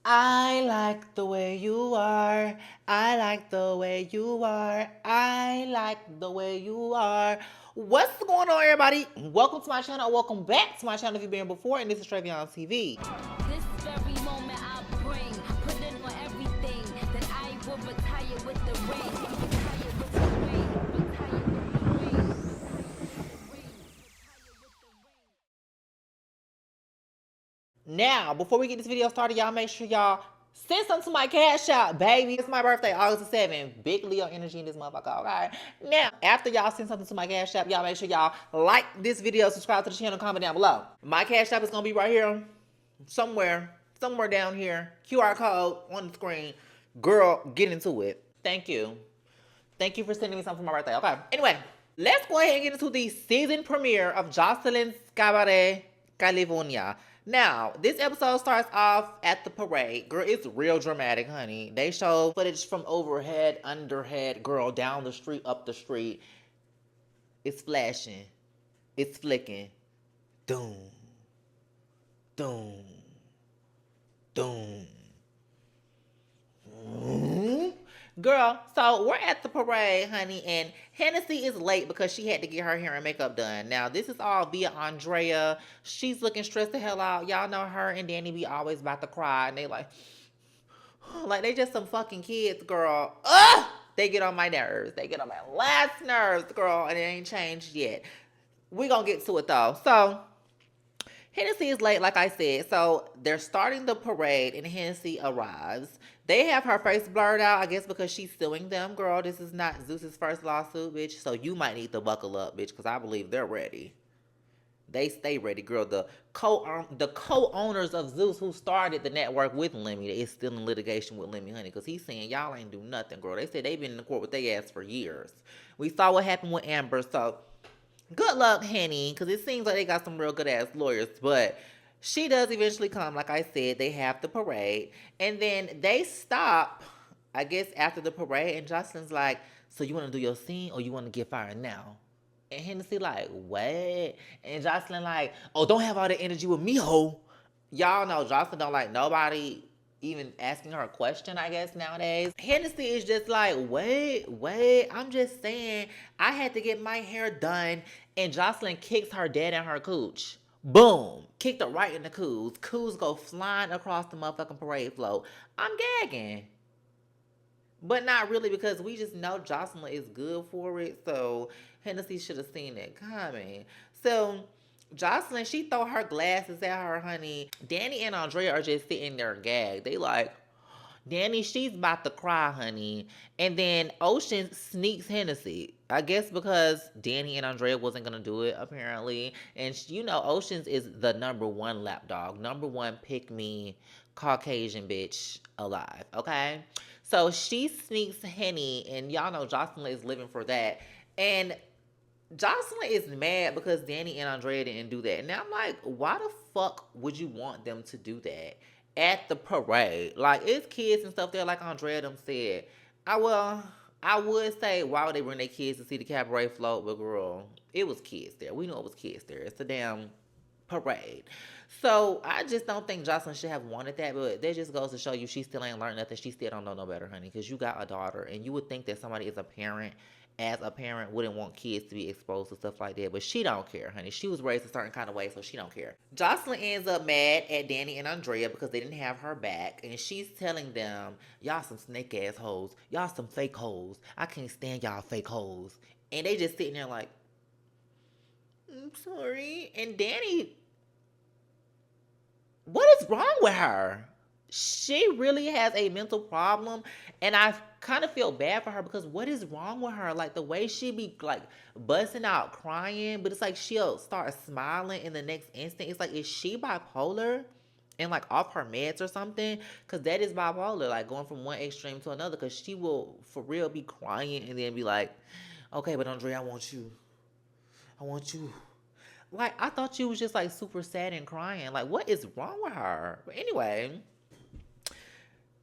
I like the way you are. I like the way you are. I like the way you are. What's going on, everybody? Welcome to my channel. Welcome back to my channel if you've been before. And this is Travion TV. This very moment I'll bring, put it on everything, that I will retire with the ring. Retire with the ring. Retire with the ring. Retire with the ring. Now, before we get this video started, y'all make sure y'all send something to my cash out, baby. It's my birthday, August the 7th. Big Leo energy in this motherfucker, okay? Now, after y'all send something to my cash app, y'all make sure y'all like this video, subscribe to the channel, comment down below. My cash app is gonna be right here, somewhere down here. QR code on the screen. Girl, get into it. Thank you. Thank you for sending me something for my birthday, okay? Anyway, let's go ahead and get into the season premiere of Joseline's Cabaret, California. Now, this episode starts off at the parade. Girl, it's real dramatic, honey. They show footage from overhead, underhead, girl, down the street, up the street. It's flashing. It's flicking. Doom. Doom. Doom. Girl, so we're at the parade, honey, and Hennessy is late because she had to get her hair and makeup done. Now, this is all via Andrea. She's looking stressed the hell out. Y'all know her and Danny be always about to cry, and they like they just some fucking kids, girl. Ugh! They get on my nerves. They get on my last nerves, girl, and it ain't changed yet. We gonna get to it, though. So, Hennessy is late, like I said. So they're starting the parade, and Hennessy arrives. They have her face blurred out, I guess, because she's suing them. Girl, this is not Zeus's first lawsuit, bitch. So you might need to buckle up, bitch, because I believe they're ready. They stay ready, girl. The co-owners of Zeus, who started the network with Lemmy, is still in litigation with Lemmy, honey, because he's saying y'all ain't do nothing, girl. They said they've been in the court with their ass for years. We saw what happened with Amber, so good luck, Henny, because it seems like they got some real good-ass lawyers, but she does eventually come. Like I said, they have the parade, and then they stop, I guess, after the parade, and Joseline's like, so you want to do your scene, or you want to get fired now? And Hennessy like, what? And Joseline like, oh, don't have all the energy with me, ho. Y'all know Joseline don't like nobody even asking her a question, I guess, nowadays. Hennessy is just like, wait, I'm just saying, I had to get my hair done, and Joseline kicks her dead in her cooch. Boom. Kicked her right in the coos. Coos go flying across the motherfucking parade float. I'm gagging. But not really, because we just know Joseline is good for it, so Hennessy should have seen it coming. So Joseline, she throw her glasses at her, honey. Danny and Andrea are just sitting there gagged. They like, Danny, she's about to cry, honey. And then Ocean sneaks Hennessy. I guess because Danny and Andrea wasn't going to do it, apparently. And you know, Oceans is the #1 lapdog. #1 pick-me Caucasian bitch alive, okay? So she sneaks Henny, and y'all know Joseline is living for that. And Joseline is mad because Danny and Andrea didn't do that. Now I'm like, why the fuck would you want them to do that at the parade? Like, it's kids and stuff there, like Andrea them said. I would say, why would they bring their kids to see the cabaret float? But girl, it was kids there. We know it was kids there. It's a damn parade. So I just don't think Joseline should have wanted that, but that just goes to show you she still ain't learned nothing. She still don't know no better, honey, because you got a daughter, and you would think that somebody as a parent wouldn't want kids to be exposed to stuff like that, but she don't care, honey. She was raised a certain kind of way, so she don't care. Joseline ends up mad at Danny and Andrea because they didn't have her back, and she's telling them, y'all some snake ass hoes, y'all some fake hoes, I can't stand y'all fake hoes. And they just sitting there like, I'm sorry. And Danny, what is wrong with her? She really has a mental problem, and I kind of feel bad for her because what is wrong with her? Like, the way she be like busting out crying, but it's like she'll start smiling in the next instant. It's like, is she bipolar and like off her meds or something? Because that is bipolar, like going from one extreme to another, because she will for real be crying and then be like, okay, but Andrea, I want you. Like, I thought she was just like super sad and crying. Like, what is wrong with her? But anyway,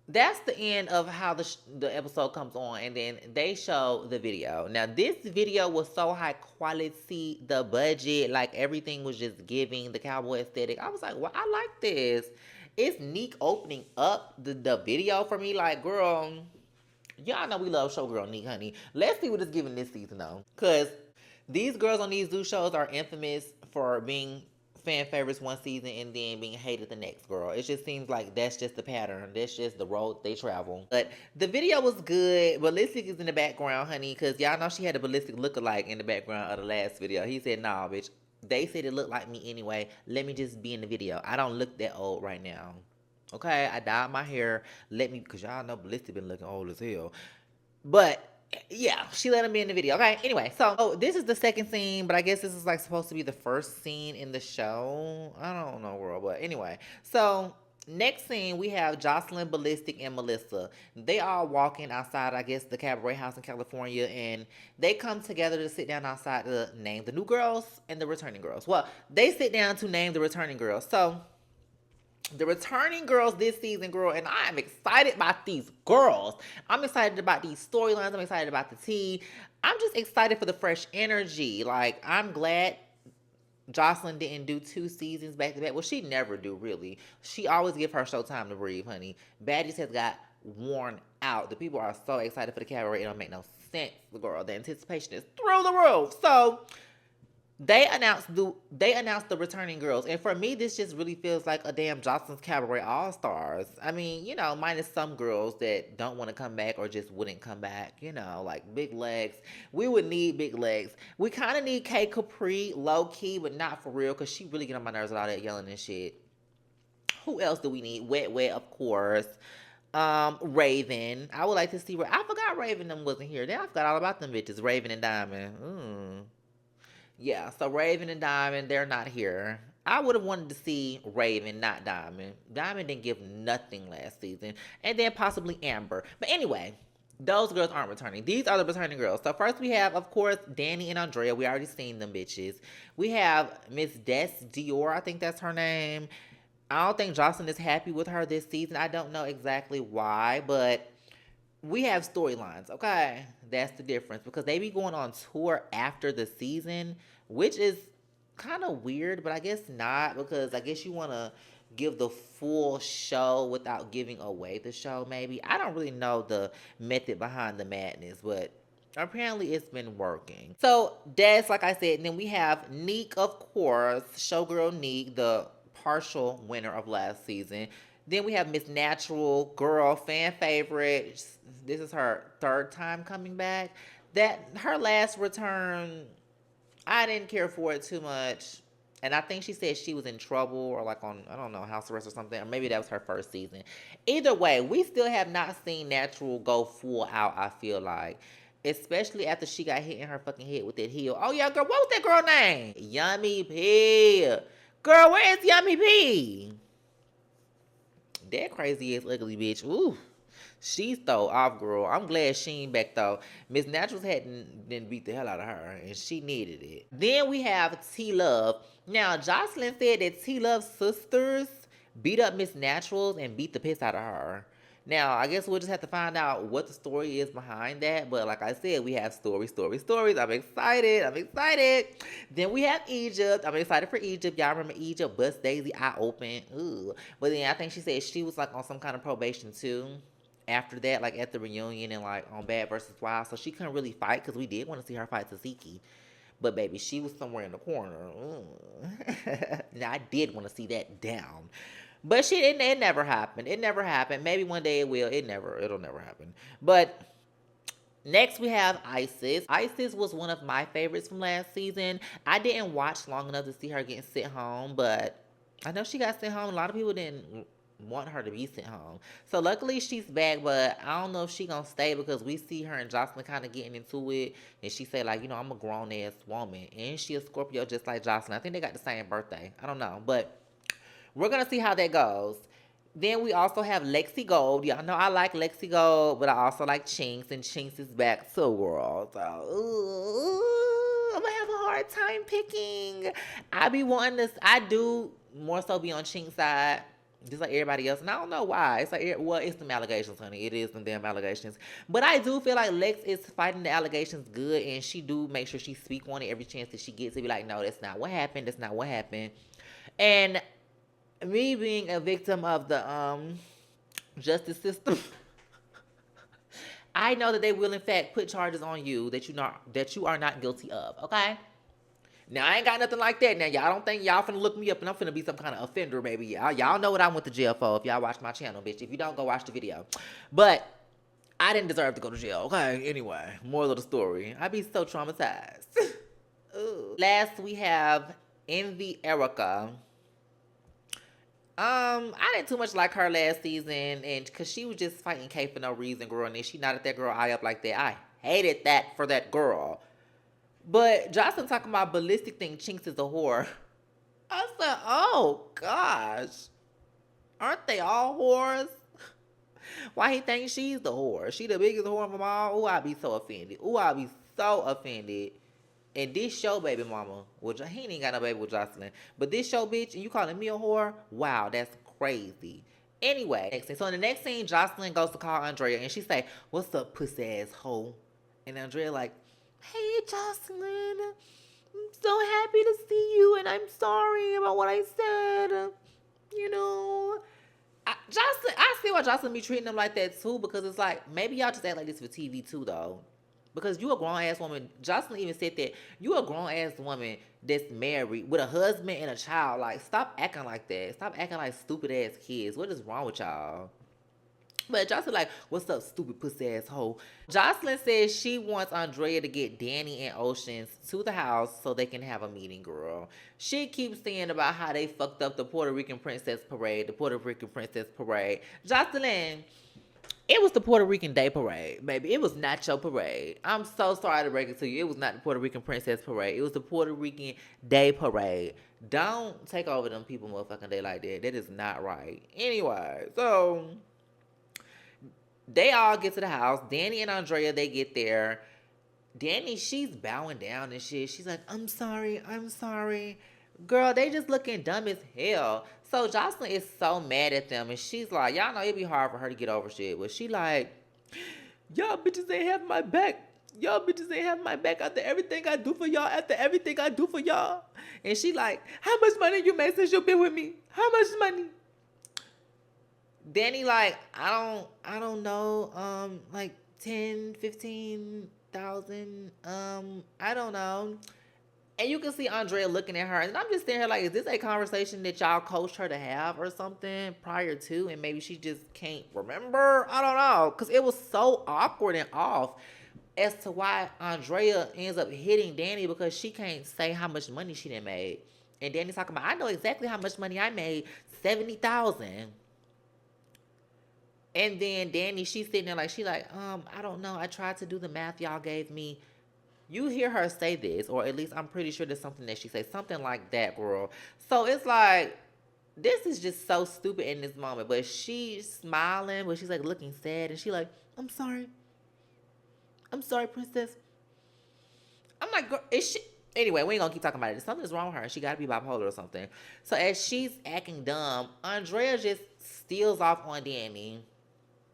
that's the end of how the episode comes on, and then they show the video. Now, this video was so high quality, the budget, like everything was just giving the cowboy aesthetic. I was like, well, I like this. It's Neek opening up the video for me. Like, girl, y'all know we love showgirl Neek, honey. Let's see what it's giving this season, though. Because these girls on these zoo shows are infamous for being fan favorites one season and then being hated the next, girl. It just seems like that's just the pattern. That's just the road they travel. But the video was good. Ballistic is in the background, honey, because y'all know she had a Ballistic lookalike in the background of the last video. He said, nah, bitch. They said it looked like me anyway. Let me just be in the video. I don't look that old right now. Okay, I dyed my hair. Let me, because y'all know Ballistic been looking old as hell. But yeah, she let him be in the video. Okay, anyway, so this is the second scene, but I guess this is like supposed to be the first scene in the show. I don't know, girl, but anyway. So next scene, we have Joseline, Ballistic, and Melissa. They all walking outside, I guess, the Cabaret house in California, and they come together to sit down outside to name the new girls and the returning girls. Well, they sit down to name the returning girls. So the returning girls this season, girl, and I am excited about these girls. I'm excited about these storylines. I'm excited about the tea. I'm just excited for the fresh energy. Like, I'm glad Joseline didn't do 2 seasons back to back. Well, she never do, really. She always give her show time to breathe, honey. Baddies has got worn out. The people are so excited for the Cabaret. It don't make no sense, girl. The anticipation is through the roof. So they announced the returning girls, and for me, this just really feels like a damn Johnson's Cabaret All Stars. I mean, you know, minus some girls that don't want to come back or just wouldn't come back. You know, like Big Legs. We would need Big Legs. We kind of need K Capri, low key, but not for real, cause she really get on my nerves with all that yelling and shit. Who else do we need? Wet Wet, of course. Raven. I would like to see. I forgot Raven them wasn't here. Then I forgot all about them bitches. Raven and Diamond. Yeah, so Raven and Diamond, they're not here. I would have wanted to see Raven, not Diamond. Diamond didn't give nothing last season. And then possibly Amber. But anyway, those girls aren't returning. These are the returning girls. So first we have, of course, Danny and Andrea. We already seen them bitches. We have Miss Des Dior. I think that's her name. I don't think Jocelyn is happy with her this season. I don't know exactly why, but we have storylines, okay? That's the difference, because they be going on tour after the season, which is kind of weird, but I guess not, because I guess you want to give the full show without giving away the show, maybe. I don't really know the method behind the madness, but apparently it's been working. So that's, like I said, and then we have Neek, of course, showgirl Neek, the partial winner of last season. Then we have Miss Natural, girl, fan favorite. This is her 3rd time coming back. That her last return, I didn't care for it too much. And I think she said she was in trouble or like on, I don't know, house arrest or something. Or maybe that was her first season. Either way, we still have not seen Natural go full out, I feel like. Especially after she got hit in her fucking head with that heel. Oh yeah, girl, what was that girl name? Yummy P. Girl, where is Yummy P? That crazy ass ugly bitch. Ooh. She's though off, girl. I'm glad she ain't back though. Miss Naturals didn't beat the hell out of her, and she needed it. Then we have T Love. Now Jocelyn said that T Love's sisters beat up Miss Naturals and beat the piss out of her. Now, I guess we'll just have to find out what the story is behind that. But like I said, we have stories. I'm excited. Then we have Egypt. I'm excited for Egypt. Y'all remember Egypt? Bust Daisy, eye open. Ooh. But then I think she said she was like on some kind of probation too. After that, like at the reunion and like on Bad vs. Wild. So she couldn't really fight because we did want to see her fight Tasiki. But baby, she was somewhere in the corner. Now I did want to see that down. But it never happened. It never happened. Maybe one day it will. It'll never happen. But next we have Isis. Isis was one of my favorites from last season. I didn't watch long enough to see her getting sent home, but I know she got sent home. A lot of people didn't want her to be sent home. So luckily she's back, but I don't know if she gonna stay because we see her and Jocelyn kind of getting into it. And she said like, you know, I'm a grown ass woman. And she a Scorpio just like Jocelyn. I think they got the same birthday. I don't know. But we're going to see how that goes. Then we also have Lexi Gold. Y'all know I like Lexi Gold, but I also like Chinks, and Chinks is back too, girl. So, I'm going to have a hard time picking. I do more so be on Chinks' side, just like everybody else. And I don't know why. It's like, well, it's them allegations, honey. It is them damn allegations. But I do feel like Lex is fighting the allegations good, and she do make sure she speak on it every chance that she gets to be like, no, that's not what happened. That's not what happened. And Me being a victim of the justice system, I know that they will in fact put charges on you that you are not guilty of. Okay. Now I ain't got nothing like that. Now y'all don't think y'all finna look me up and I'm finna be some kind of offender, baby. Y'all know what I went to jail for if y'all watch my channel, bitch. If you don't, go watch the video. But I didn't deserve to go to jail. Okay. Anyway, moral of the story: I be so traumatized. Ooh. Last we have Envy Erica. I didn't too much like her last season, and cause she was just fighting K for no reason, girl, and then she knotted that girl eye up like that. I hated that for that girl. But Jocelyn talking about ballistic thing Chinks is a whore. I said, oh gosh. Aren't they all whores? Why he thinks she's the whore? She the biggest whore of them all? Ooh, I'd be so offended. Ooh, I'd be so offended. And this show, baby mama, well, he ain't got no baby with Jocelyn. But this show, bitch, and you calling me a whore? Wow, that's crazy. Anyway, next scene. So in the next scene, Jocelyn goes to call Andrea, and she say, what's up, pussy ass hoe? And Andrea like, hey, Jocelyn, I'm so happy to see you, and I'm sorry about what I said. You know, Jocelyn, I see why Jocelyn be treating them like that, too, because it's like, maybe y'all just act like this for TV, too, though. Because you a grown-ass woman. Jocelyn even said that. You a grown-ass woman that's married with a husband and a child. Like, stop acting like that. Stop acting like stupid-ass kids. What is wrong with y'all? But Jocelyn like, what's up, stupid pussy-ass hoe? Jocelyn says she wants Andrea to get Danny and Oceans to the house so they can have a meeting, girl. She keeps saying about how they fucked up the Puerto Rican Princess Parade. The Puerto Rican Princess Parade. Jocelyn... It was the Puerto Rican Day Parade, baby. It was not your parade. I'm so sorry to break it to you. It was not the Puerto Rican Princess Parade. It was the Puerto Rican Day Parade. Don't take over them people motherfucking day like that. That is not right. Anyway, so they all get to the house. Danny and Andrea, they get there. Danny, she's bowing down and shit. She's like, I'm sorry. Girl, they just looking dumb as hell. So Jocelyn is so mad at them, and she's like, y'all know it'd be hard for her to get over shit. But she like, y'all bitches ain't have my back. Y'all bitches ain't have my back after everything I do for y'all. And she like, how much money you made since you been with me? How much money? Danny like, I don't know, like 10, 15,000. I don't know. And you can see Andrea looking at her. And I'm just sitting here like, is this a conversation that y'all coached her to have or something prior to? And maybe she just can't remember? I don't know. Because it was so awkward and off as to why Andrea ends up hitting Danny because she can't say how much money she done made. And Danny's talking about, I know exactly how much money I made. 70,000. And then Danny, she's sitting there like, I don't know. I tried to do the math y'all gave me. You hear her say this, or at least I'm pretty sure there's something that she says, something like that, girl. So it's like, this is just so stupid in this moment. But she's smiling, but she's like looking sad, and she like, I'm sorry, princess. I'm like, girl, is she? Anyway, we ain't gonna keep talking about it. Something's wrong with her. She gotta be bipolar or something. So as she's acting dumb, Andrea just steals off on Danny.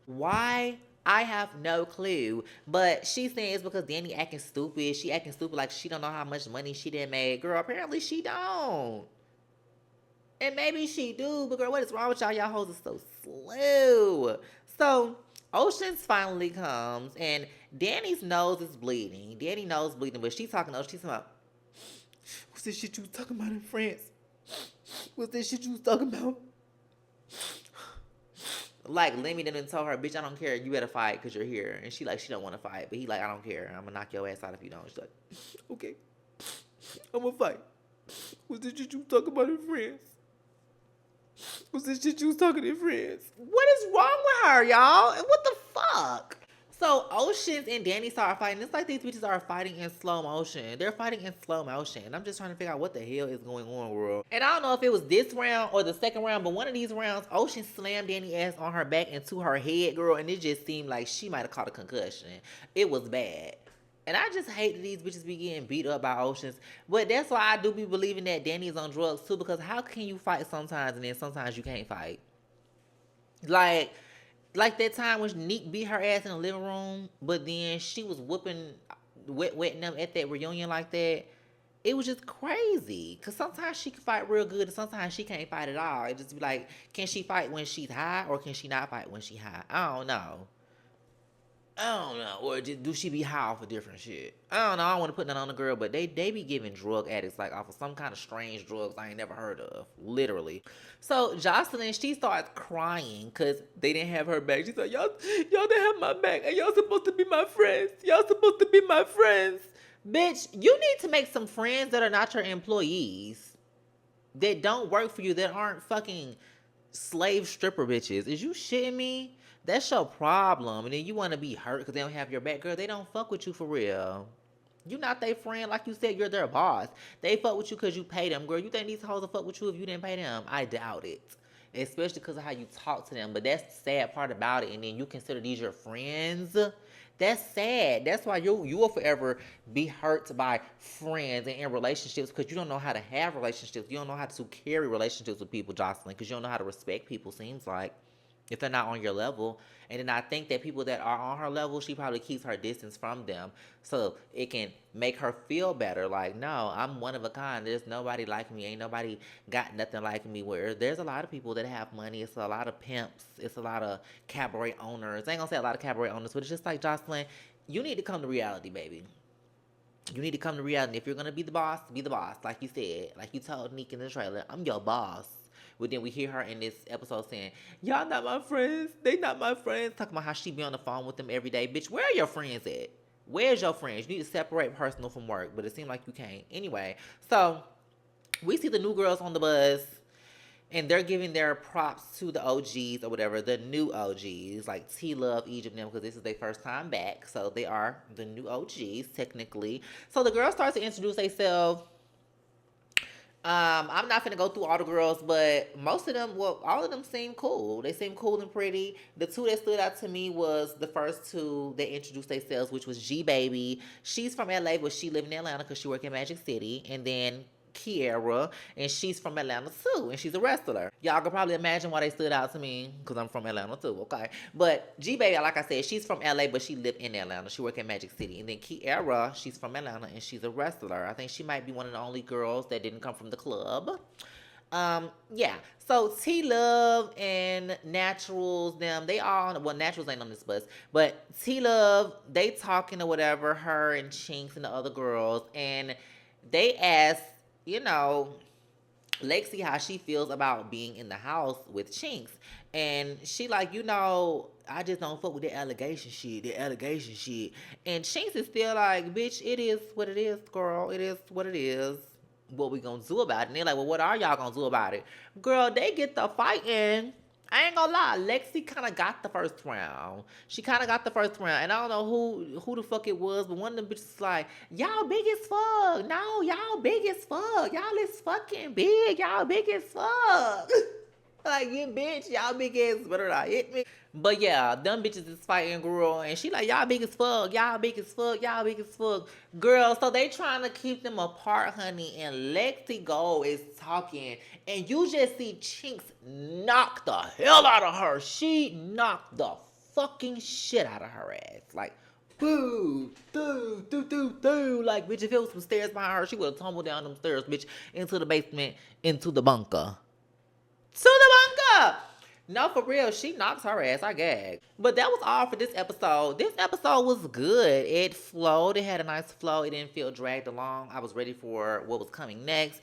Why? I have no clue. But she's saying it's because Danny acting stupid. She acting stupid like she don't know how much money she done made. Girl, apparently she don't. And maybe she do, but girl, what is wrong with y'all? Y'all hoes are so slow. So Oceans finally comes, and Danny's nose is bleeding. Danny nose bleeding, but she's talking to Ocean. She's talking about, what's this shit you was talking about in France? What's this shit you was talking about? Like, Lemmy done told her, bitch, I don't care. You better fight because you're here. And she like, she don't want to fight. But he like, I don't care. I'm going to knock your ass out if you don't. She's like, okay. I'm going to fight. What's this shit you was talking about in France? What's this shit you was talking in France? What is wrong with her, y'all? And what the fuck? So Oceans and Danny start fighting. It's like these bitches are fighting in slow motion. They're fighting in slow motion. And I'm just trying to figure out what the hell is going on, world. And I don't know if it was this round or the second round, but one of these rounds, Ocean slammed Danny ass on her back into her head, girl. And it just seemed like she might have caught a concussion. It was bad. And I just hate that these bitches be getting beat up by Oceans. But that's why I do be believing that Danny's on drugs too. Because how can you fight sometimes and then sometimes you can't fight? Like that time when Neek beat her ass in the living room, but then she was wetting them at that reunion like that. it was just crazy. Cause sometimes she can fight real good, and sometimes she can't fight at all. It just be like, can she fight when she's high, or can she not fight when she's high? I don't know. I don't know. Or do she be high off of different shit? I don't know. I don't want to put that on the girl, but they be giving drug addicts like off of some kind of strange drugs I ain't never heard of. Literally. So Joseline, she starts crying because they didn't have her back. She said, y'all didn't have my back, and y'all supposed to be my friends. Y'all supposed to be my friends. Bitch, you need to make some friends that are not your employees. That don't work for you, that aren't fucking slave stripper bitches. Is you shitting me? That's your problem. And then you want to be hurt because they don't have your back. Girl, they don't fuck with you for real. You not their friend. Like you said, you're their boss. They fuck with you because you pay them. Girl, you think these hoes will fuck with you if you didn't pay them? I doubt it. Especially because of how you talk to them. But that's the sad part about it. And then you consider these your friends. That's sad. That's why you will forever be hurt by friends and in relationships because you don't know how to have relationships. You don't know how to carry relationships with people, Joseline, because you don't know how to respect people, seems like, if they're not on your level. And then I think that people that are on her level, she probably keeps her distance from them so it can make her feel better. Like, no, I'm one of a kind. There's nobody like me. Ain't nobody got nothing like me. Where there's a lot of people that have money. It's a lot of pimps. It's a lot of cabaret owners. I ain't gonna say a lot of cabaret owners, but it's just like, Joseline, you need to come to reality, baby. You need to come to reality. If you're gonna be the boss, be the boss. Like you said, like you told Nick in the trailer, I'm your boss. But then we hear her in this episode saying, y'all not my friends. They not my friends. Talking about how she be on the phone with them every day. Bitch, where are your friends at? Where's your friends? You need to separate personal from work. But it seemed like you can't. Anyway, so we see the new girls on the bus. And they're giving their props to the OGs or whatever, the new OGs, like T-Love, Egypt, them, because this is their first time back. So they are the new OGs, technically. So the girls start to introduce themselves. I'm not gonna go through all the girls, but most of them, well, all of them seem cool. They seem cool and pretty. The two that stood out to me was the first two that introduced themselves, which was G Baby. She's from LA, but she live in Atlanta because she work in Magic City. And then Kiera, and she's from Atlanta too, and she's a wrestler. Y'all can probably imagine why they stood out to me, because I'm from Atlanta too, okay? But G-Baby, like I said, she's from LA, but she lived in Atlanta. She worked in Magic City. And then Kiera, she's from Atlanta, and she's a wrestler. I think she might be one of the only girls that didn't come from the club. Yeah. So T-Love and Naturals, them, they all, well, Naturals ain't on this bus, but T-Love, they talking or whatever, her and Chinks and the other girls, and they asked, you know, Lexi how she feels about being in the house with Chinks. And she like, I just don't fuck with the allegation shit, And Chinks is still like, bitch, it is what it is, girl. It is what it is. What we gonna do about it? And they're like, well, what are y'all gonna do about it? Girl, they get the fighting. I ain't gonna lie, Lexi kind of got the first round. She kind of got the first round, and I don't know who the fuck it was, but one of them bitches was like, y'all big as fuck. No, y'all big as fuck. Y'all is fucking big. Y'all big as fuck. Like, yeah, bitch, y'all big as, better not hit me. But yeah, them bitches is fighting, girl, and she like, y'all big as fuck, y'all big as fuck, y'all big as fuck. Girl, so they trying to keep them apart, honey, and Lexi Gold is talking, and you just see Chinks knock the hell out of her. She knocked the fucking shit out of her ass. Like, boo, doo, doo, doo, doo. Like, bitch, if it was some stairs behind her, she would have tumbled down them stairs, bitch, into the basement, into the bunker. To the bunker! No, for real, she knocks her ass. I gag. But that was all for this episode. This episode was good. It flowed. It had a nice flow. It didn't feel dragged along. I was ready for what was coming next.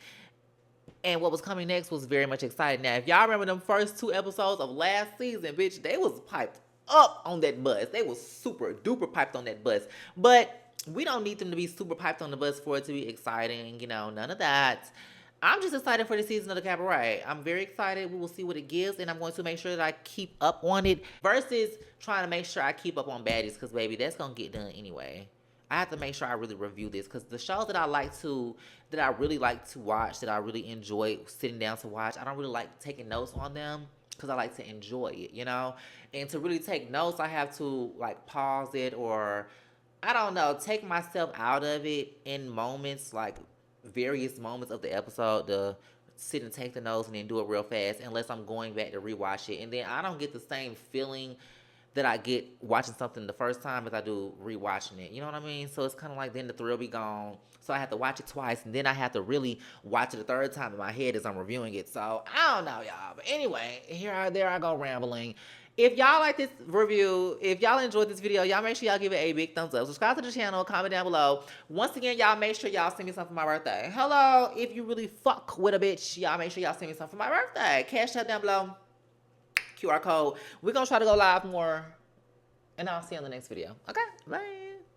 And what was coming next was very much exciting. Now, if y'all remember them first two episodes of last season, bitch, they was piped up on that bus. They was super duper piped on that bus. But we don't need them to be super piped on the bus for it to be exciting. None of that. I'm just excited for the season of the Cabaret. I'm very excited. We will see what it gives, and I'm going to make sure that I keep up on it versus trying to make sure I keep up on baddies because, baby, that's going to get done anyway. I have to make sure I really review this because the shows that I really like to watch, that I really enjoy sitting down to watch, I don't really like taking notes on them because I like to enjoy it, And to really take notes, I have to, like, pause it or, I don't know, take myself out of it in moments, like, various moments of the episode to sit and take the notes and then do it real fast unless I'm going back to rewatch it. And then I don't get the same feeling that I get watching something the first time as I do rewatching it. You know what I mean? So it's kind of like then the thrill be gone. So I have to watch it twice, and then I have to really watch it a third time in my head as I'm reviewing it. So I don't know, y'all. But anyway, there I go rambling. If y'all like this review, if y'all enjoyed this video, y'all make sure y'all give it a big thumbs up. Subscribe to the channel, comment down below. Once again, y'all make sure y'all send me something for my birthday. Hello, if you really fuck with a bitch, y'all make sure y'all send me something for my birthday. Cash app down below. QR code. We're going to try to go live more. And I'll see you in the next video. Okay, bye.